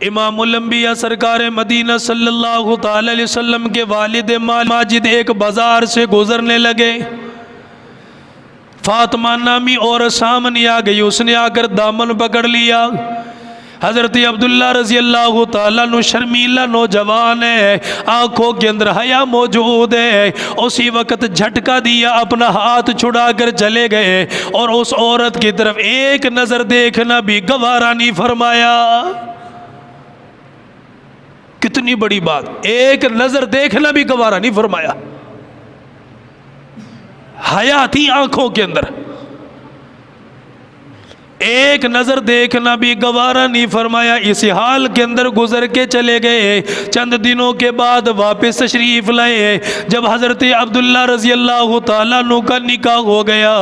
امام الانبیاء سرکار مدینہ صلی اللہ تعالی علیہ وسلم کے والد ماجد ایک بازار سے گزرنے لگے۔ فاطمہ نامی عورت سامنے آ گئی، اس نے آ کر دامن پکڑ لیا۔ حضرت عبداللہ رضی اللہ تعالیٰ عنہ شرمیلا نوجوان ہے، آنکھوں کے اندر حیا موجود ہے، اسی وقت جھٹکا دیا، اپنا ہاتھ چھڑا کر چلے گئے اور اس عورت کی طرف ایک نظر دیکھنا بھی گوارا نہیں فرمایا۔ کتنی بڑی بات، ایک نظر دیکھنا بھی گوارا نہیں فرمایا۔ حیا تھی آنکھوں کے اندر، ایک نظر دیکھنا بھی گوارا نہیں فرمایا۔ اسی حال کے اندر گزر کے چلے گئے۔ چند دنوں کے بعد واپس تشریف لائے۔ جب حضرت عبداللہ رضی اللہ تعالیٰ عنہ کا نکاح ہو گیا،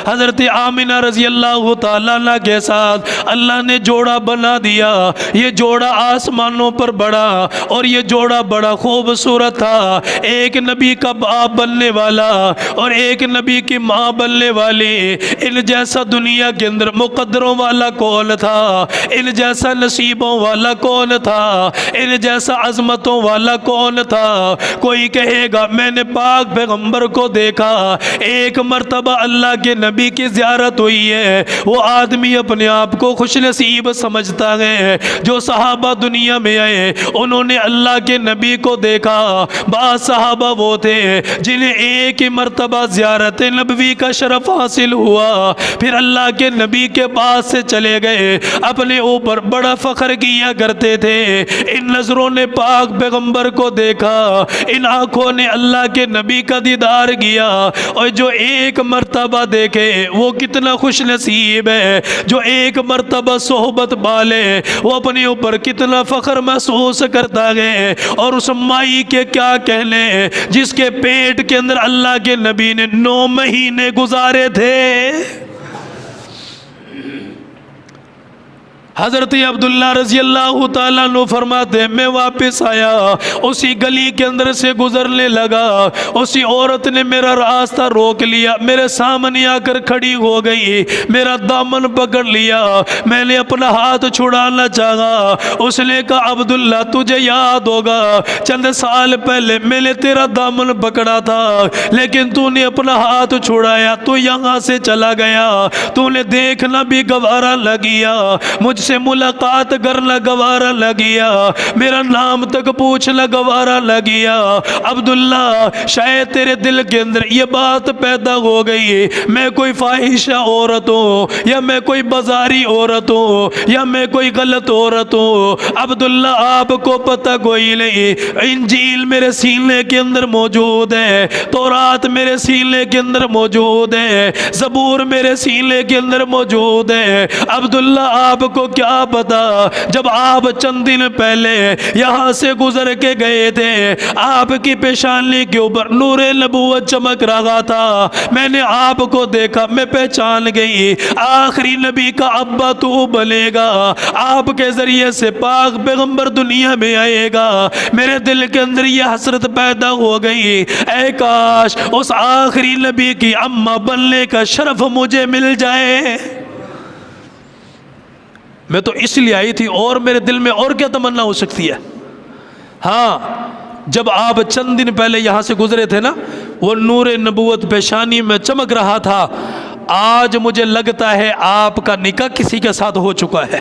حضرت آمنہ رضی اللہ تعالیٰ عنہ کے ساتھ اللہ نے جوڑا بنا دیا۔ یہ جوڑا آسمانوں پر بڑا اور یہ جوڑا بڑا خوبصورت تھا۔ ایک نبی کا باپ بننے والا اور ایک نبی کی ماں بننے والی، ان جیسا دنیا کے اندر مقدروں والا کون تھا، ان جیسا نصیبوں والا کون تھا، ان جیسا عظمتوں والا کون تھا۔ کوئی کہے گا میں نے پاک پیغمبر کو دیکھا، ایک مرتبہ اللہ کے نبی کی زیارت ہوئی ہے، وہ آدمی اپنے آپ کو خوش نصیب سمجھتا ہے۔ جو صحابہ دنیا میں آئے انہوں نے اللہ کے نبی کو دیکھا۔ بعض صحابہ وہ تھے جنہیں ایک ہی مرتبہ زیارت نبوی کا شرف حاصل ہوا، پھر اللہ کے نبی کے پاس سے چلے گئے، اپنے اوپر بڑا فخر کیا کرتے تھے۔ ان نظروں نے پاک پیغمبر کو دیکھا، ان آنکھوں نے اللہ کے نبی کا دیدار کیا، اور جو ایک مرتبہ دیکھے وہ کتنا خوش نصیب ہے۔ جو ایک مرتبہ صحبت پالے وہ اپنے اوپر کتنا فخر محسوس کرتا ہے۔ اور اس مائی کے کیا کہنے جس کے پیٹ کے اندر اللہ کے نبی نے 9 مہینے گزارے تھے۔ حضرت عبداللہ رضی اللہ تعالیٰ عنہ فرماتے ہیں میں واپس آیا، اسی گلی کے اندر سے گزرنے لگا، اسی عورت نے میرا راستہ روک لیا، میرے سامنے آ کر کھڑی ہو گئی، میرا دامن پکڑ لیا، میں نے اپنا ہاتھ چھڑانا چاہا۔ اس نے کہا عبداللہ تجھے یاد ہوگا چند سال پہلے میں نے تیرا دامن پکڑا تھا، لیکن تو نے اپنا ہاتھ چھڑایا، تو یہاں سے چلا گیا، تو نے دیکھنا بھی گوارا لگیا، مجھ سے ملاقات کرنا گوارا لگیا، میرا نام تک پوچھنا گوارا لگیا۔ عبداللہ شاید تیرے دل کے اندر یہ بات پیدا ہو گئی میں کوئی فاحشہ عورت ہوں، یا میں کوئی بازاری عورت ہوں، یا میں کوئی غلط عورت ہوں۔ عبداللہ آپ کو پتہ کوئی نہیں، انجیل میرے سینے کے اندر موجود ہے، تورات میرے سینے کے اندر موجود ہے، زبور میرے سینے کے اندر موجود ہے۔ عبداللہ آپ کو کیا پتا، جب آپ چند دن پہلے یہاں سے گزر کے گئے تھے آپ کی پیشانی کے اوپر نور نبوت چمک رہا تھا، میں نے آپ کو دیکھا، میں پہچان گئی آخری نبی کا ابا تو بنے گا، آپ کے ذریعے سے پاک پیغمبر دنیا میں آئے گا۔ میرے دل کے اندر یہ حسرت پیدا ہو گئی، اے کاش اس آخری نبی کی اماں بننے کا شرف مجھے مل جائے۔ میں تو اس لیے آئی تھی، اور میرے دل میں اور کیا تمنا ہو سکتی ہے۔ ہاں جب آپ چند دن پہلے یہاں سے گزرے تھے نا، وہ نور نبوت پیشانی میں چمک رہا تھا، آج مجھے لگتا ہے آپ کا نکاح کسی کے ساتھ ہو چکا ہے۔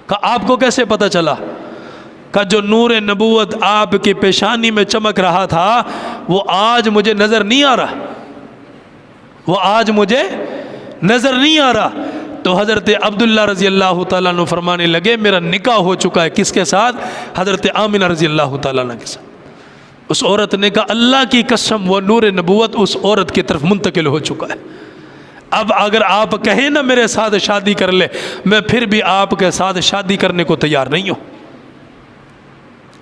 کہا آپ کو کیسے پتہ چلا؟ کہ جو نور نبوت آپ کی پیشانی میں چمک رہا تھا وہ آج مجھے نظر نہیں آ رہا، وہ آج مجھے نظر نہیں آ رہا۔ تو حضرت عبداللہ رضی اللہ تعالیٰ عنہ فرمانے لگے میرا نکاح ہو چکا ہے، کس کے ساتھ؟ حضرت آمنہ رضی اللہ تعالیٰ عنہ کے ساتھ۔ اس عورت نے کہا اللہ کی قسم وہ نور نبوت اس عورت کی طرف منتقل ہو چکا ہے، اب اگر آپ کہیں نا میرے ساتھ شادی کر لے، میں پھر بھی آپ کے ساتھ شادی کرنے کو تیار نہیں ہوں۔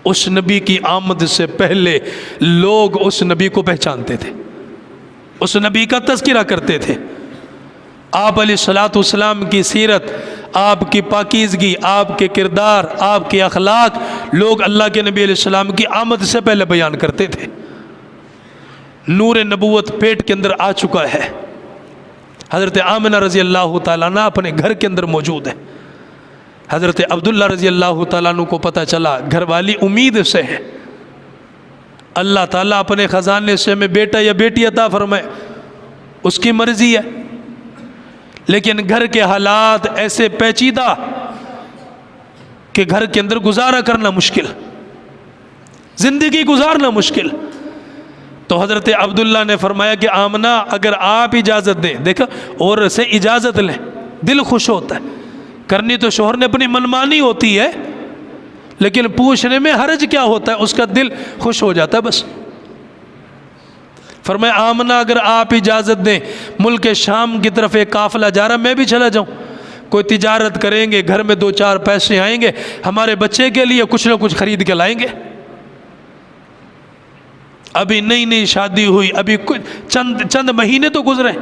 اس نبی کی آمد سے پہلے لوگ اس نبی کو پہچانتے تھے، اس نبی کا تذکرہ کرتے تھے، آپ علیہ السلام کی سیرت، آپ کی پاکیزگی، آپ کے کردار، آپ کے اخلاق لوگ اللہ کے نبی علیہ السلام کی آمد سے پہلے بیان کرتے تھے۔ نور نبوت پیٹ کے اندر آ چکا ہے، حضرت آمنہ رضی اللہ تعالیٰ عنہ اپنے گھر کے اندر موجود ہے۔ حضرت عبداللہ رضی اللہ تعالیٰ عنہ کو پتہ چلا گھر والی امید سے ہے، اللہ تعالیٰ اپنے خزانے سے ہمیں بیٹا یا بیٹی عطا فرمائے، اس کی مرضی ہے، لیکن گھر کے حالات ایسے پیچیدہ کہ گھر کے اندر گزارا کرنا مشکل، زندگی گزارنا مشکل۔ تو حضرت عبداللہ نے فرمایا کہ آمنہ اگر آپ اجازت دیں، دیکھا اور سے اجازت لیں، دل خوش ہوتا ہے، کرنی تو شوہر نے اپنی منمانی ہوتی ہے، لیکن پوچھنے میں حرج کیا ہوتا ہے، اس کا دل خوش ہو جاتا ہے بس۔ فرمایا آمنہ اگر آپ اجازت دیں، ملک شام کی طرف ایک قافلہ جا رہا، میں بھی چلا جاؤں، کوئی تجارت کریں گے، گھر میں 2-4 پیسے آئیں گے، ہمارے بچے کے لیے کچھ نہ کچھ خرید کے لائیں گے۔ ابھی نئی نئی شادی ہوئی، ابھی چند مہینے تو گزرے،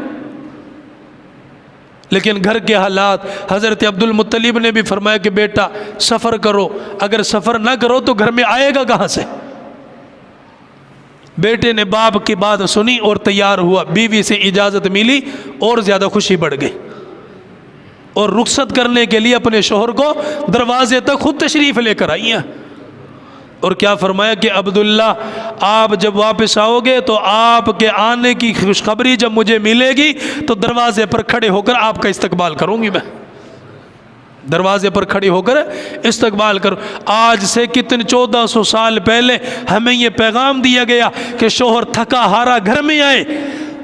لیکن گھر کے حالات، حضرت عبد المطلب نے بھی فرمایا کہ بیٹا سفر کرو، اگر سفر نہ کرو تو گھر میں آئے گا کہاں سے؟ بیٹے نے باپ کی بات سنی اور تیار ہوا، بیوی سے اجازت ملی اور زیادہ خوشی بڑھ گئی، اور رخصت کرنے کے لیے اپنے شوہر کو دروازے تک خود تشریف لے کر آئی ہیں، اور کیا فرمایا کہ عبداللہ آپ جب واپس آؤ گے تو آپ کے آنے کی خوشخبری جب مجھے ملے گی تو دروازے پر کھڑے ہو کر آپ کا استقبال کروں گی، میں دروازے پر کھڑی ہو کر استقبال کروں۔ آج سے کتنے 1400 سال پہلے ہمیں یہ پیغام دیا گیا کہ شوہر تھکا ہارا گھر میں آئے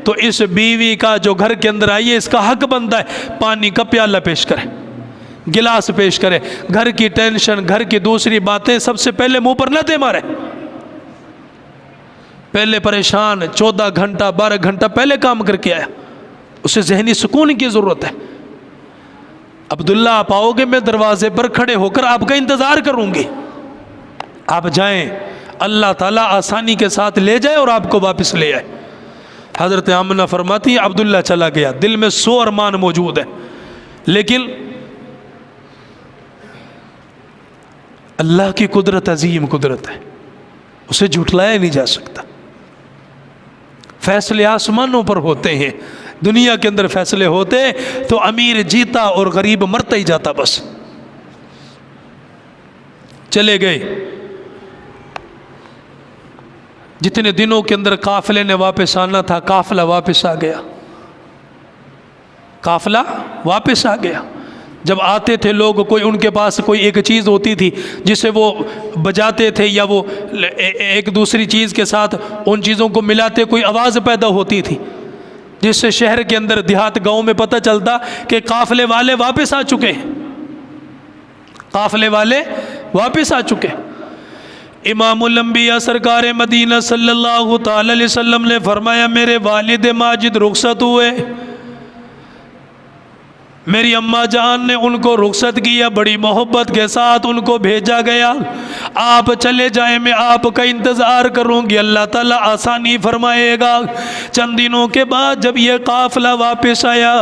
تو اس بیوی کا جو گھر کے اندر آئی ہے اس کا حق بنتا ہے پانی کا پیالہ پیش کرے، گلاس پیش کرے، گھر کی ٹینشن، گھر کی دوسری باتیں سب سے پہلے منہ پر نہ دے مارے، پہلے پریشان 14 گھنٹہ 12 گھنٹہ پہلے کام کر کے آیا، اسے ذہنی سکون کی ضرورت ہے۔ عبداللہ آپ آؤ گے، میں دروازے پر کھڑے ہو کر آپ کا انتظار کروں گی، آپ جائیں، اللہ تعالیٰ آسانی کے ساتھ لے جائے اور آپ کو واپس لے آئے۔ حضرت آمنہ فرماتی ہے عبداللہ چلا گیا، دل میں 100 ارمان موجود ہے، لیکن اللہ کی قدرت عظیم قدرت ہے، اسے جھٹلایا نہیں جا سکتا۔ فیصلے آسمانوں پر ہوتے ہیں، دنیا کے اندر فیصلے ہوتے تو امیر جیتا اور غریب مرتا ہی جاتا، بس چلے گئے۔ جتنے دنوں کے اندر قافلے نے واپس آنا تھا، قافلہ واپس آ گیا، قافلہ واپس آ گیا۔ جب آتے تھے لوگ، کوئی ان کے پاس کوئی ایک چیز ہوتی تھی جسے وہ بجاتے تھے یا وہ ایک دوسری چیز کے ساتھ ان چیزوں کو ملاتے، کوئی آواز پیدا ہوتی تھی جس سے شہر کے اندر دیہات گاؤں میں پتہ چلتا کہ قافلے والے واپس آ چکے ہیں، قافلے والے واپس آ چکے۔ امام الانبیاء سرکار مدینہ صلی اللہ تعالی علیہ وسلم نے فرمایا میرے والد ماجد رخصت ہوئے، میری اماں جان نے ان کو رخصت کیا، بڑی محبت کے ساتھ ان کو بھیجا گیا، آپ چلے جائیں، میں آپ کا انتظار کروں گی، اللہ تعالیٰ آسانی فرمائے گا۔ چند دنوں کے بعد جب یہ قافلہ واپس آیا،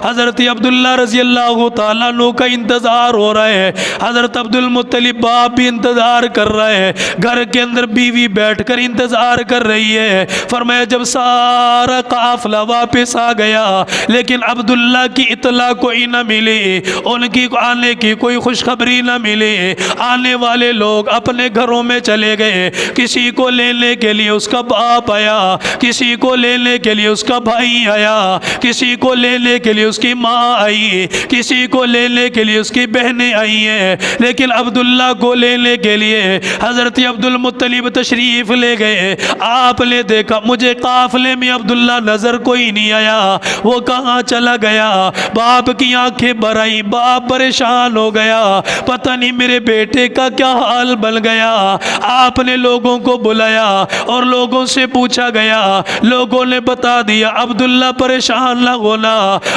حضرت عبداللہ رضی اللہ تعالیٰ عنہ کا انتظار ہو رہا ہے، حضرت عبد المطلب باپ بھی انتظار کر رہے ہیں، گھر کے اندر بیوی بیٹھ کر انتظار کر رہی ہے۔ فرمایا جب سارا قافلہ واپس آ گیا لیکن عبداللہ کی اطلاع کوئی نہ ملی، ان کی آنے کی کوئی خوشخبری نہ ملی، آنے والے لوگ اپنے گھروں میں چلے گئے، کسی کو لینے کے لیے اس کا باپ آیا، کسی کو لینے کے لیے اس کا بھائی آیا، کسی کو لینے کے لیے اس کی ماں آئی، کسی کو لینے کے لیے اس کی بہنیں آئی ہیں، لیکن عبداللہ کو لینے کے لیے حضرت عبد المطلب تشریف لے گئے۔ آپ نے دیکھا مجھے قافلے میں عبداللہ نظر کوئی نہیں آیا، وہ کہاں چلا گیا؟ باپ کی آنکھیں بھر آئیں، باپ پریشان ہو گیا، پتہ نہیں میرے بیٹے کا کیا حال بن گیا۔ آپ نے لوگوں کو بلایا اور لوگوں سے پوچھا گیا، لوگوں نے بتا دیا عبداللہ پریشان نہ ہونا،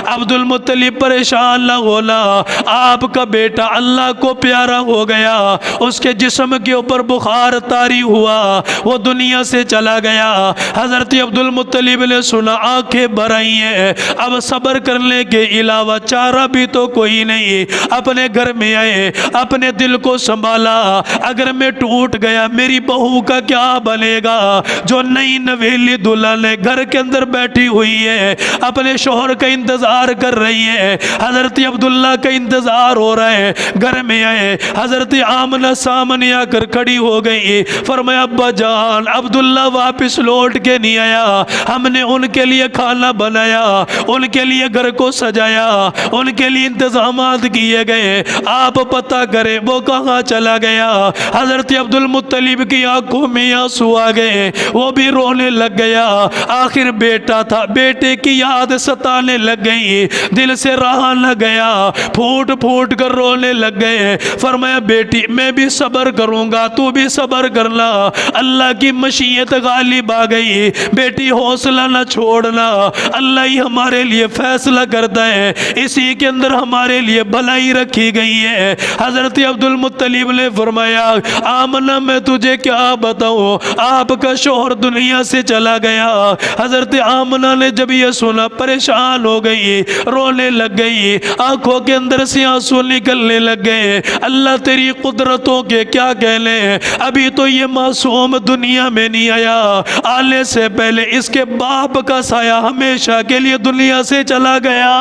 عبد المطلب پریشان نہ ہونا، آپ کا بیٹا اللہ کو پیارا ہو گیا، اس کے جسم کے اوپر بخار طاری ہوا، وہ دنیا سے چلا گیا۔ حضرت عبد المطلب نے سنا، آنکھیں بھر آئی ہیں، اب صبر کرنے کے علاوہ چارہ بھی تو کوئی نہیں، اپنے گھر میں آئے، اپنے دل کو سنبھالا، اگر اگر میں ٹوٹ گیا میری بہو کا کیا بنے گا جو نئی نویلی دلہن ہے گھر کے اندر بیٹھی ہوئی ہے اپنے شوہر کا انتظار کر رہی ہے. حضرت عبداللہ کا انتظار ہو رہا ہے. گھر میں آئے حضرت آمنہ سامنے آ کر کھڑی ہو گئی. فرمایا ابا جان عبداللہ واپس لوٹ کے نہیں آیا, ہم نے ان کے لیے کھانا بنایا, ان کے لیے گھر کو سجایا, ان کے لیے انتظامات کیے گئے, آپ پتہ کریں وہ کہاں چلا گیا. حضرت عبد المطلب کی آنکھوں میں آنسو آ گئے, وہ بھی رونے لگ گیا. آخر بیٹا تھا, بیٹے کی یاد ستانے لگ گئی, دل سے رہا نہ گیا, پھوٹ پھوٹ کر رونے لگ گئے. فرمایا بیٹی میں بھی صبر کروں گا, تو بھی صبر کرنا, اللہ کی مشیت غالب آ گئی. بیٹی حوصلہ نہ چھوڑنا, اللہ ہی ہمارے لیے فیصلہ کرتا ہے, اسی کے اندر ہمارے لیے بھلائی رکھی گئی ہے. حضرت عبد المطلب نے فرمایا آمنہ میں تجھے کیا بتاؤں, آپ کا شوہر دنیا سے چلا گیا. حضرت آمنہ نے جب یہ سنا پریشان ہو گئی, رونے لگ گئی, آنکھوں کے اندر سے آنسو نکلنے لگ گئے. اللہ تیری قدرتوں کے کیا کہنے, ابھی تو یہ معصوم دنیا میں نہیں آیا, آنے سے پہلے اس کے باپ کا سایہ ہمیشہ کے لیے دنیا سے چلا گیا.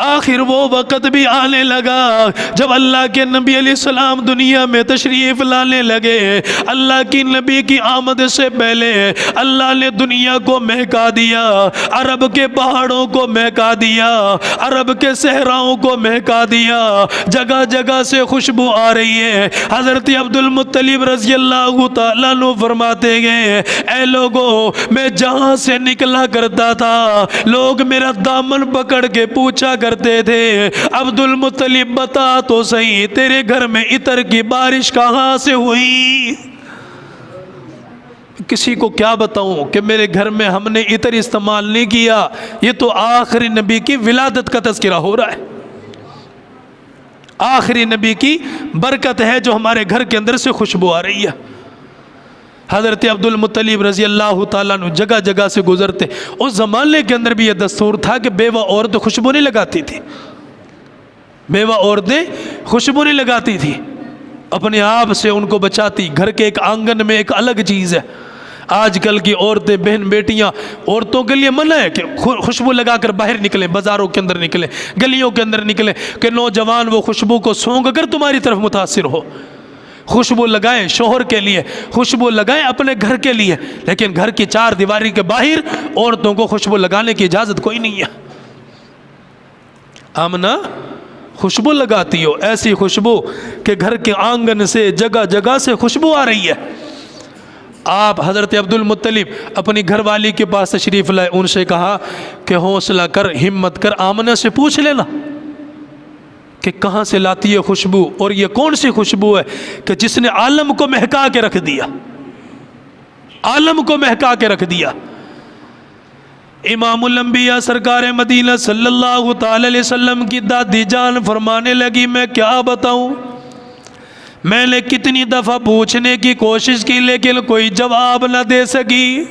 آخر وہ وقت بھی آنے لگا جب اللہ کے نبی علیہ السلام دنیا میں تشریف لانے لگے. اللہ کی نبی کی آمد سے پہلے اللہ نے دنیا کو مہکا دیا, عرب کے پہاڑوں کو مہکا دیا, عرب کے صحراؤں کو مہکا دیا, جگہ جگہ سے خوشبو آ رہی ہے. حضرت عبد المطلب رضی اللہ تعالیٰ عنہ فرماتے گئے اے لوگوں میں جہاں سے نکلا کرتا تھا لوگ میرا دامن پکڑ کے پوچھا کرتے تھے عبد المطلب بتا تو صحیح تیرے گھر میں عطر کی بارش کہاں سے ہوئی. کسی کو کیا بتاؤں کہ میرے گھر میں ہم نے عطر استعمال نہیں کیا, یہ تو آخری نبی کی ولادت کا تذکرہ ہو رہا ہے, آخری نبی کی برکت ہے جو ہمارے گھر کے اندر سے خوشبو آ رہی ہے. حضرت عبد المطلب رضی اللہ تعالیٰ عنہ جگہ جگہ سے گزرتے. اس زمانے کے اندر بھی یہ دستور تھا کہ بیوہ عورتیں خوشبو نہیں لگاتی تھی, بیوہ عورتیں خوشبو نہیں لگاتی تھی, اپنے آپ سے ان کو بچاتی. گھر کے ایک آنگن میں ایک الگ چیز ہے. آج کل کی عورتیں بہن بیٹیاں, عورتوں کے لیے منع ہے کہ خوشبو لگا کر باہر نکلیں, بازاروں کے اندر نکلیں, گلیوں کے اندر نکلیں کہ نوجوان وہ خوشبو کو سونگھ کر تمہاری طرف متاثر ہو. خوشبو لگائیں شوہر کے لیے, خوشبو لگائیں اپنے گھر کے لیے, لیکن گھر کی چار دیواری کے باہر عورتوں کو خوشبو لگانے کی اجازت کوئی نہیں ہے. آمنہ خوشبو لگاتی ہو, ایسی خوشبو کہ گھر کے آنگن سے جگہ جگہ سے خوشبو آ رہی ہے. آپ حضرت عبد المطلب اپنی گھر والی کے پاس تشریف لائے, ان سے کہا کہ حوصلہ کر, ہمت کر, آمنہ سے پوچھ لینا کہ کہاں سے لاتی ہے خوشبو, اور یہ کون سی خوشبو ہے کہ جس نے عالم کو مہکا کے رکھ دیا, عالم کو مہکا کے رکھ دیا. امام الانبیاء سرکار مدینہ صلی اللہ تعالی علیہ وسلم کی دادی جان فرمانے لگی میں کیا بتاؤں, میں نے کتنی دفعہ پوچھنے کی کوشش کی لیکن کوئی جواب نہ دے سکی.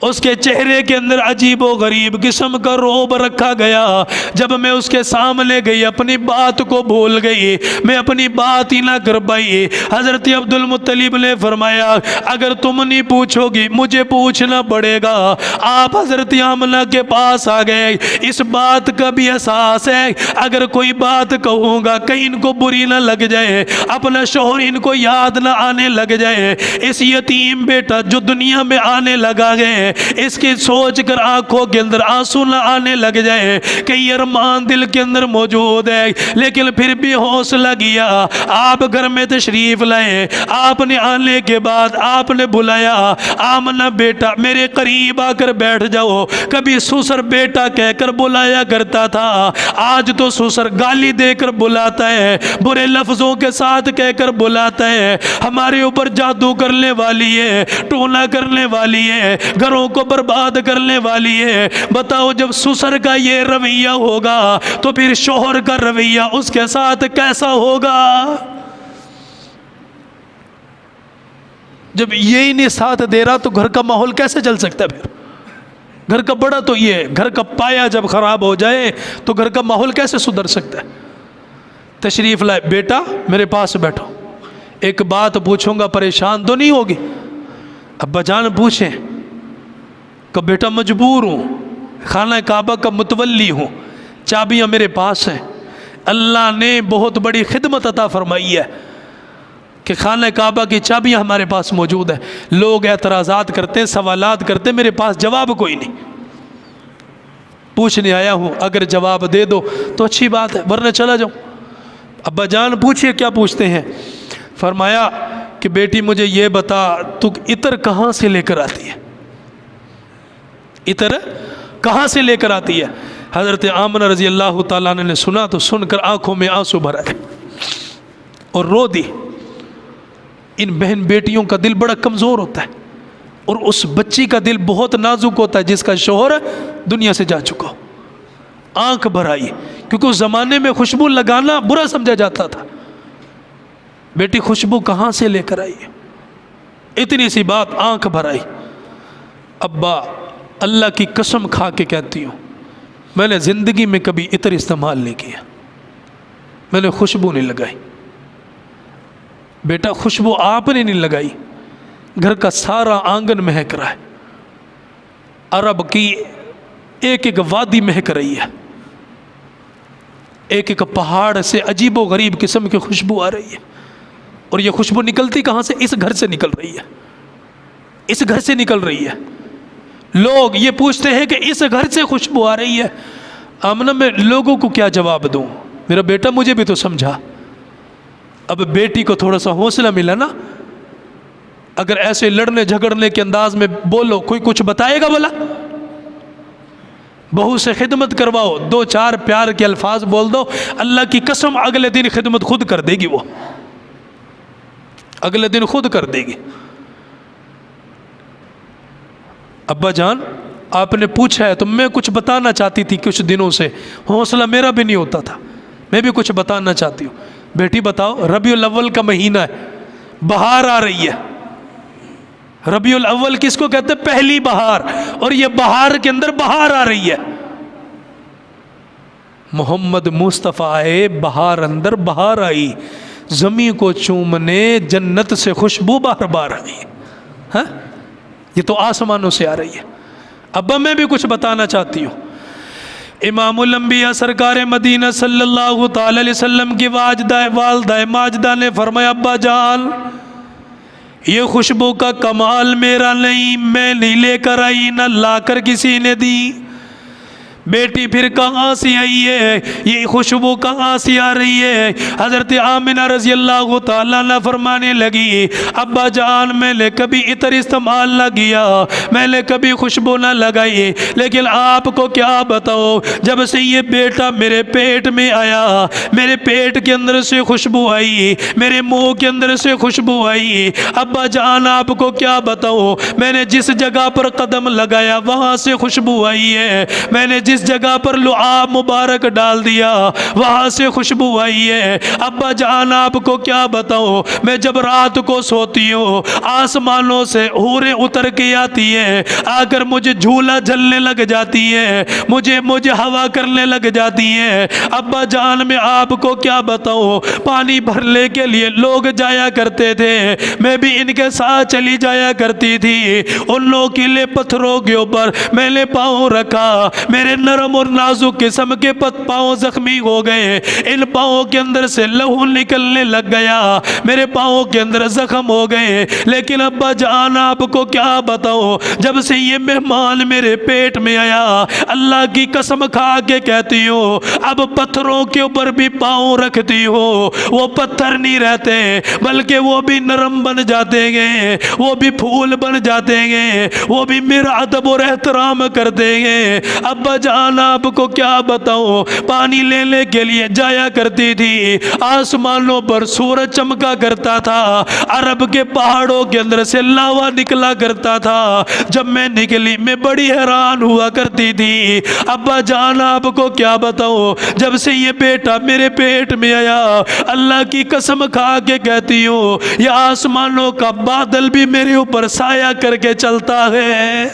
اس کے چہرے کے اندر عجیب و غریب قسم کا روب رکھا گیا. جب میں اس کے سامنے گئی اپنی بات کو بھول گئی, میں اپنی بات ہی نہ کر پائی. حضرت عبد المطلب نے فرمایا اگر تم نہیں پوچھو گی مجھے پوچھنا پڑے گا. آپ حضرت آمنہ کے پاس آ گئے. اس بات کا بھی احساس ہے اگر کوئی بات کہوں گا کہیں ان کو بری نہ لگ جائے, اپنا شوہر ان کو یاد نہ آنے لگ جائے. اس یتیم بیٹا جو دنیا میں آنے لگا گئے اس کی سوچ کر آنکھوں کے اندر آنسو نہ آنے لگ جائے کہ یہ ارمان دل کے اندر موجود ہے. لیکن پھر بھی حوصلہ کیا, آپ گھر میں تشریف لائے. آپ نے آنے کے بعد آپ نے بلایا آمنہ بیٹا میرے قریب آ کر بیٹھ جاؤ. کبھی سسر بیٹا کہہ کر بلایا کرتا تھا, آج تو سسر گالی دے کر بلاتا ہے, برے لفظوں کے ساتھ کہہ کر بلاتا ہے. ہمارے اوپر جادو کرنے والی ہے, ٹونا کرنے والی ہے, گھروں کو برباد کرنے والی ہے. بتاؤ جب سسر کا یہ رویہ ہوگا تو پھر شوہر کا رویہ اس کے ساتھ کیسا ہوگا. جب یہی نہیں ساتھ دے رہا تو گھر کا ماحول کیسے چل سکتا ہے. پھر گھر کا بڑا تو یہ ہے, گھر کا پایا جب خراب ہو جائے تو گھر کا ماحول کیسے سدھر سکتا ہے. تشریف لائے، بیٹا میرے پاس بیٹھو، ایک بات پوچھوں گا، پریشان تو نہیں ہوگی؟ ابا جان پوچھیں کہ بیٹا مجبور ہوں، خانہ کعبہ کا متولی ہوں، چابیاں میرے پاس ہیں، اللہ نے بہت بڑی خدمت عطا فرمائی ہے کہ خانہ کعبہ کی چابیاں ہمارے پاس موجود ہیں، لوگ اعتراضات کرتے ہیں، سوالات کرتے ہیں، میرے پاس جواب کوئی نہیں، پوچھنے آیا ہوں، اگر جواب دے دو تو اچھی بات ہے ورنہ چلا جاؤں۔ ابا جان پوچھئے کیا پوچھتے ہیں؟ فرمایا کہ بیٹی مجھے یہ بتا تو عطر کہاں سے لے کر آتی ہے، عطر کہاں سے لے کر آتی ہے؟ حضرت آمنہ رضی اللہ تعالیٰ عنہ نے سنا تو سن کر آنکھوں میں آنسو بھر آئے اور رو دی۔ ان بہن بیٹیوں کا دل بڑا کمزور ہوتا ہے اور اس بچی کا دل بہت نازک ہوتا ہے جس کا شوہر دنیا سے جا چکا ہو۔ آنکھ بھر آئی کیونکہ اس زمانے میں خوشبو لگانا برا سمجھا جاتا تھا، بیٹی خوشبو کہاں سے لے کر آئی ہے؟ اتنی سی بات آنکھ بھر آئی۔ ابا اللہ کی قسم کھا کے کہتی ہوں میں نے زندگی میں کبھی عطر استعمال نہیں کیا، میں نے خوشبو نہیں لگائی۔ بیٹا خوشبو آپ نے نہیں لگائی، گھر کا سارا آنگن مہک رہا ہے، عرب کی ایک ایک وادی مہک رہی ہے، ایک ایک پہاڑ سے عجیب و غریب قسم کی خوشبو آ رہی ہے، اور یہ خوشبو نکلتی کہاں سے؟ اس گھر سے نکل رہی ہے، اس گھر سے نکل رہی ہے۔ لوگ یہ پوچھتے ہیں کہ اس گھر سے خوشبو آ رہی ہے، آمنہ میں لوگوں کو کیا جواب دوں؟ میرا بیٹا مجھے بھی تو سمجھا۔ اب بیٹی کو تھوڑا سا حوصلہ ملا نا، اگر ایسے لڑنے جھگڑنے کے انداز میں بولو کوئی کچھ بتائے گا بھلا؟ بہو سے خدمت کرواؤ، دو چار پیار کے الفاظ بول دو، اللہ کی قسم اگلے دن خدمت خود کر دے گی، وہ اگلے دن خود کر دے گی۔ ابا جان آپ نے پوچھا ہے تو میں کچھ بتانا چاہتی تھی، کچھ دنوں سے حوصلہ میرا بھی نہیں ہوتا تھا، میں بھی کچھ بتانا چاہتی ہوں۔ بیٹی بتاؤ، ربیع الاول کا مہینہ ہے، بہار آ رہی ہے۔ ربیع الاول کس کو کہتے ہیں؟ پہلی بہار، اور یہ بہار کے اندر بہار آ رہی ہے۔ محمد مصطفیٰ آئے، بہار اندر بہار آئی، زمین کو چومنے جنت سے خوشبو بار بار آئی، ہاں یہ تو آسمانوں سے آ رہی ہے۔ ابا میں بھی کچھ بتانا چاہتی ہوں۔ امام الانبیاء سرکار مدینہ صلی اللہ تعالی علیہ وسلم کی والدہ ماجدہ نے فرمایا ابا جان یہ خوشبو کا کمال میرا نہیں، میں نہیں لے کر آئی، نہ لا کر کسی نے دی، بیٹی پھر کہاں سے آئی ہے؟ یہ خوشبو کہاں سے آ رہی ہے؟ حضرت آمنہ رضی اللہ تعالیٰ عنہ فرمانے لگی ابا جان میں نے کبھی عطر استعمال نہ کیا، میں نے کبھی خوشبو نہ لگائی، لیکن آپ کو کیا بتاؤ، جب سے یہ بیٹا میرے پیٹ میں آیا، میرے پیٹ کے اندر سے خوشبو آئی، میرے منہ کے اندر سے خوشبو آئی۔ ابا جان آپ کو کیا بتاؤ، میں نے جس جگہ پر قدم لگایا وہاں سے خوشبو آئی ہے، میں نے جس جگہ پر لعاب مبارک ڈال دیا وہاں سے خوشبو آئی ہے۔ ابا جان آپ کو کیا بتاؤں، میں جب رات کو سوتی ہوں آسمانوں سے حوریں اتر کے آتی ہے، آ کر مجھے جھولا جھلنے لگ جاتی ہے، مجھے ہوا کرنے لگ جاتی ہے۔ ابا جان میں آپ کو کیا بتاؤں، پانی بھرنے کے لیے لوگ جایا کرتے تھے، میں بھی ان کے ساتھ چلی جایا کرتی تھی، ان نوکیلے پتھروں کے اوپر میں نے پاؤں رکھا، میرے نرم اور نازک قسم کے پاؤں زخمی ہو گئے، ان پاؤں کے اندر سے لہو نکلنے لگ گیا، میرے پاؤں کے اندر زخم ہو گئے۔ لیکن ابا جان آپ کو کیا بتاؤں، جب سے یہ مہمان میرے پیٹ میں آیا، اللہ کی قسم کھا کے کہتی ہوں اب پتھروں کے اوپر بھی پاؤں رکھتی ہوں، وہ پتھر نہیں رہتے بلکہ وہ بھی نرم بن جاتے گے، وہ بھی پھول بن جاتے گے، وہ بھی میرا ادب اور احترام کرتے گے۔ ابا جان آپ کو کیا بتاؤں، پانی لینے کے لیے جایا کرتی تھی، آسمانوں پر سورج چمکا کرتا تھا، عرب کے پہاڑوں کے اندر سے لاوا نکلا کرتا تھا، جب میں نکلی میں بڑی حیران ہوا کرتی تھی۔ ابا جان آپ کو کیا بتاؤں، جب سے یہ بیٹا میرے پیٹ میں آیا، اللہ کی قسم کھا کے کہتی ہوں یہ آسمانوں کا بادل بھی میرے اوپر سایہ کر کے چلتا ہے۔